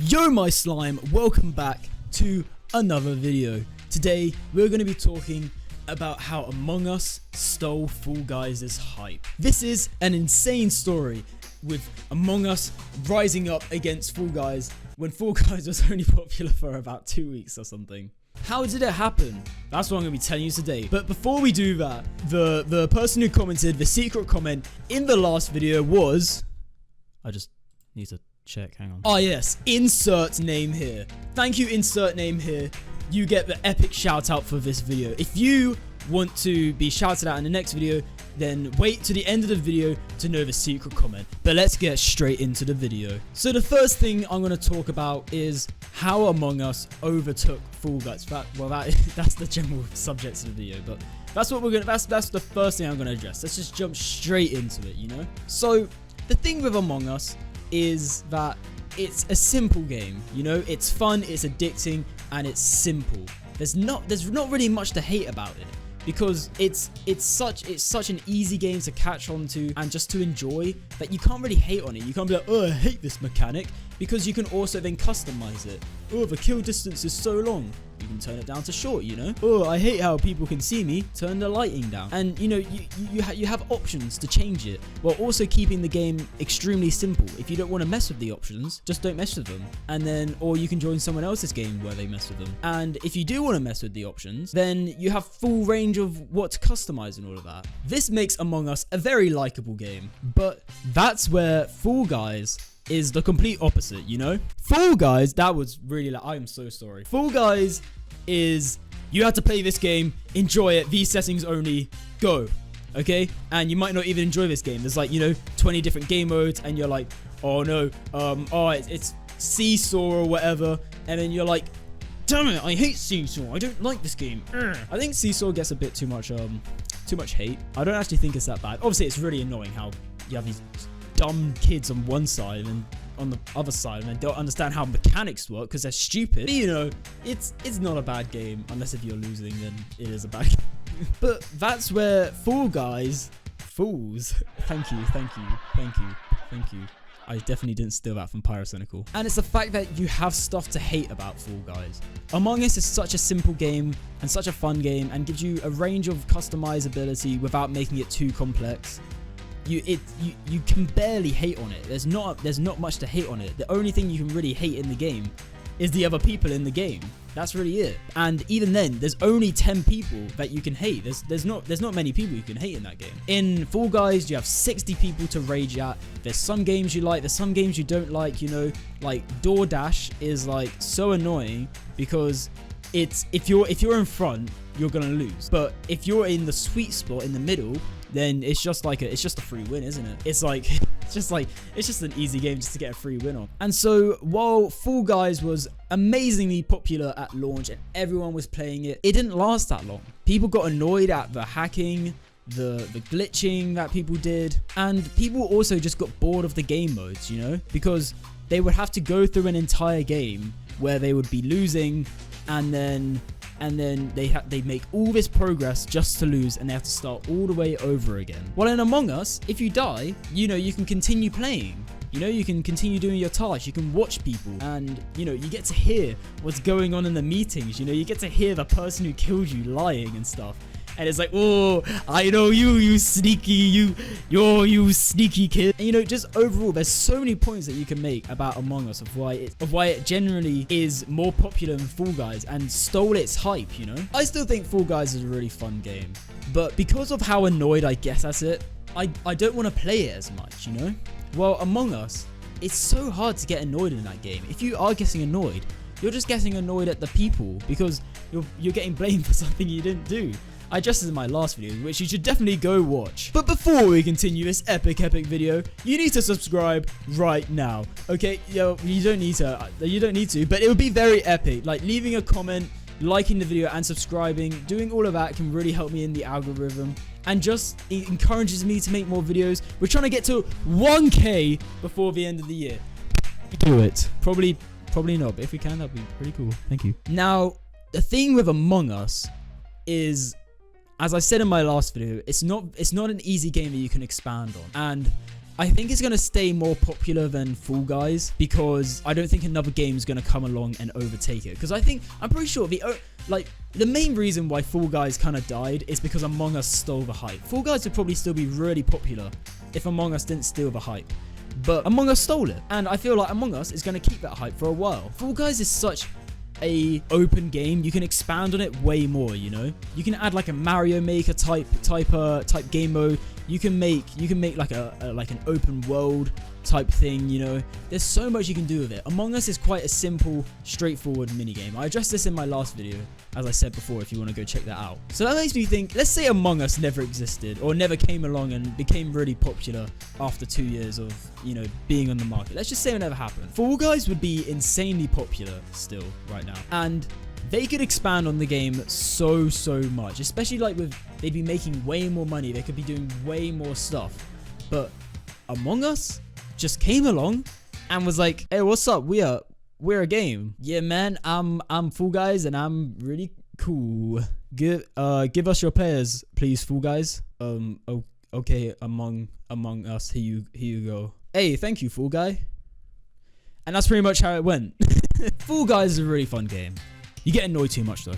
Yo my slime, welcome back to another video. Today we're going to be talking about how Among Us stole Fall Guys' hype. This is an insane story with Among Us rising up against Fall Guys when Fall Guys was only popular for about 2 weeks or something. How did it happen? That's what I'm going to be telling you today. But before we do that, the person who commented, the secret comment in the last video was... I just need to check, hang on. Oh yes, insert name here. Thank you, insert name here. You get the epic shout out for this video. If you want to be shouted out in the next video, then wait to the end of the video to know the secret comment. But let's get straight into the video. So the first thing I'm going to talk about is how Among Us overtook Fall Guys. That's the general subject of the video, but that's what we're gonna. That's the first thing I'm going to address. Let's just jump straight into it, you know. So the thing with Among Us is that it's a simple game, you know. It's fun, it's addicting, and it's simple. There's not really much to hate about it because it's such an easy game to catch on to and just to enjoy that you can't really hate on it. You can't be like, oh, I hate this mechanic, because you can also then customize it. Oh, the kill distance is so long, you can turn it down to short, you know. Oh, I hate how people can see me, turn the lighting down. And you know, you have options to change it while also keeping the game extremely simple. If you don't want to mess with the options, just don't mess with them. And then, or you can join someone else's game where they mess with them. And if you do want to mess with the options, then you have full range of what to customize and all of that. This makes Among Us a very likable game, but that's where Fall Guys is the complete opposite, you know. Fall Guys, that was really like, I am so sorry. Fall Guys is, you have to play this game, enjoy it, these settings only, go, okay? And you might not even enjoy this game. There's like, you know, 20 different game modes, and you're like, oh no, it's seesaw or whatever, and then you're like, damn it, I hate seesaw, I don't like this game. I think seesaw gets a bit too much hate. I don't actually think it's that bad. Obviously, it's really annoying how you have these dumb kids on one side and on the other side, and they don't understand how mechanics work because they're stupid. But, you know, it's not a bad game, unless if you're losing, then it is a bad game. But that's where Fall Guys fools. Thank you. I definitely didn't steal that from Pyrocynical. And it's the fact that you have stuff to hate about Fall Guys. Among Us is such a simple game and such a fun game, and gives you a range of customizability without making it too complex. You can barely hate on it. There's not much to hate on it. The only thing you can really hate in the game is the other people in the game. That's really it. And even then, there's only 10 people that you can hate. There's not many people you can hate in that game. In Fall Guys, you have 60 people to rage at. There's some games you like, there's some games you don't like, you know. Like DoorDash is like so annoying because it's if you're in front, you're gonna lose. But if you're in the sweet spot in the middle, then it's just a free win, isn't it? It's just an easy game just to get a free win on. And so while Fall Guys was amazingly popular at launch and everyone was playing it, it didn't last that long. People got annoyed at the hacking, the glitching that people did, and people also just got bored of the game modes, you know, because they would have to go through an entire game where they would be losing, and then they make all this progress just to lose, and they have to start all the way over again. Well, in Among Us, if you die, you know, you can continue playing. You know, you can continue doing your tasks, you can watch people, and, you know, you get to hear what's going on in the meetings, you know, you get to hear the person who killed you lying and stuff. And it's like, oh, I know you sneaky, you sneaky kid. And, you know, just overall, there's so many points that you can make about Among Us of why it generally is more popular than Fall Guys and stole its hype, you know. I still think Fall Guys is a really fun game, but because of how annoyed I get at it, I don't want to play it as much, you know. Well, Among Us, it's so hard to get annoyed in that game. If you are getting annoyed, you're just getting annoyed at the people because you're getting blamed for something you didn't do. I addressed this in my last video, which you should definitely go watch. But before we continue this epic video, you need to subscribe right now. Okay, yo, you don't need to, but it would be very epic. Like leaving a comment, liking the video, and subscribing, doing all of that can really help me in the algorithm, and just it encourages me to make more videos. We're trying to get to 1K before the end of the year. Do it. Probably not, but if we can, that'd be pretty cool. Thank you. Now, the thing with Among Us is, as I said in my last video, it's not an easy game that you can expand on. And I think it's going to stay more popular than Fall Guys because I don't think another game is going to come along and overtake it. Because I'm pretty sure the main reason why Fall Guys kind of died is because Among Us stole the hype. Fall Guys would probably still be really popular if Among Us didn't steal the hype. But Among Us stole it. And I feel like Among Us is going to keep that hype for a while. Fall Guys is such a open game. You can expand on it way more, you know? You can add like a Mario Maker type game mode. You can make like an open world type thing, you know? There's so much you can do with it. Among Us is quite a simple, straightforward minigame. I addressed this in my last video, as I said before, if you want to go check that out. So that makes me think, let's say Among Us never existed or never came along and became really popular after 2 years of, you know, being on the market. Let's just say it never happened. Fall Guys would be insanely popular still right now. And they could expand on the game so much, especially like they'd be making way more money. They could be doing way more stuff. But Among Us just came along and was like, hey, what's up? We're a game. Yeah, man, I'm Fall Guys and I'm really cool. Give us your players, please, Fall Guys. Okay, Among Us, here you go. Hey, thank you, Fall Guy. And that's pretty much how it went. Fall Guys is a really fun game. You get annoyed too much though.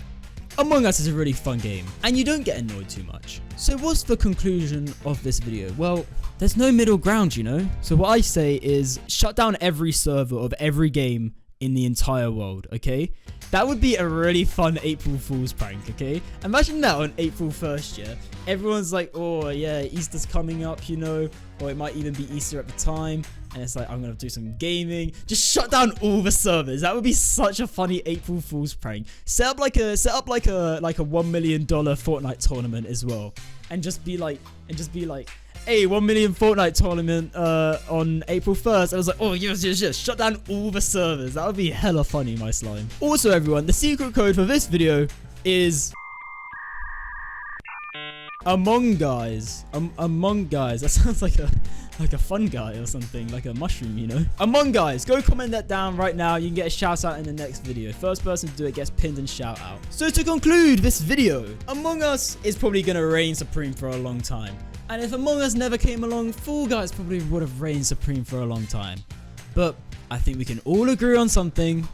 Among Us is a really fun game, and you don't get annoyed too much. So what's the conclusion of this video? Well, there's no middle ground, you know? So what I say is shut down every server of every game in the entire world, okay? That would be a really fun April Fool's prank, okay? Imagine that on April 1st, yeah? Everyone's like, oh yeah, Easter's coming up, you know? Or it might even be Easter at the time. And it's like, I'm gonna do some gaming. Just shut down all the servers. That would be such a funny April Fool's prank. Set up like a $1 million Fortnite tournament as well. And just be like, hey, 1 million Fortnite tournament on April 1st. I was like, oh, yes. Shut down all the servers. That would be hella funny, my slime. Also, everyone, the secret code for this video is Among Guys. Among Guys. That sounds like a fun guy or something, like a mushroom, you know? Among Guys. Go comment that down right now. You can get a shout out in the next video. First person to do it gets pinned and shout out. So to conclude this video, Among Us is probably going to reign supreme for a long time. And if Among Us never came along, Fall Guys probably would have reigned supreme for a long time. But I think we can all agree on something.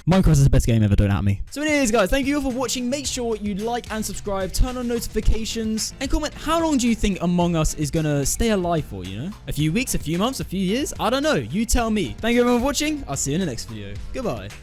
Minecraft is the best game ever, don't at me. So anyways, guys, thank you all for watching. Make sure you like and subscribe, turn on notifications, and comment how long do you think Among Us is going to stay alive for, you know? A few weeks, a few months, a few years? I don't know. You tell me. Thank you everyone for watching. I'll see you in the next video. Goodbye.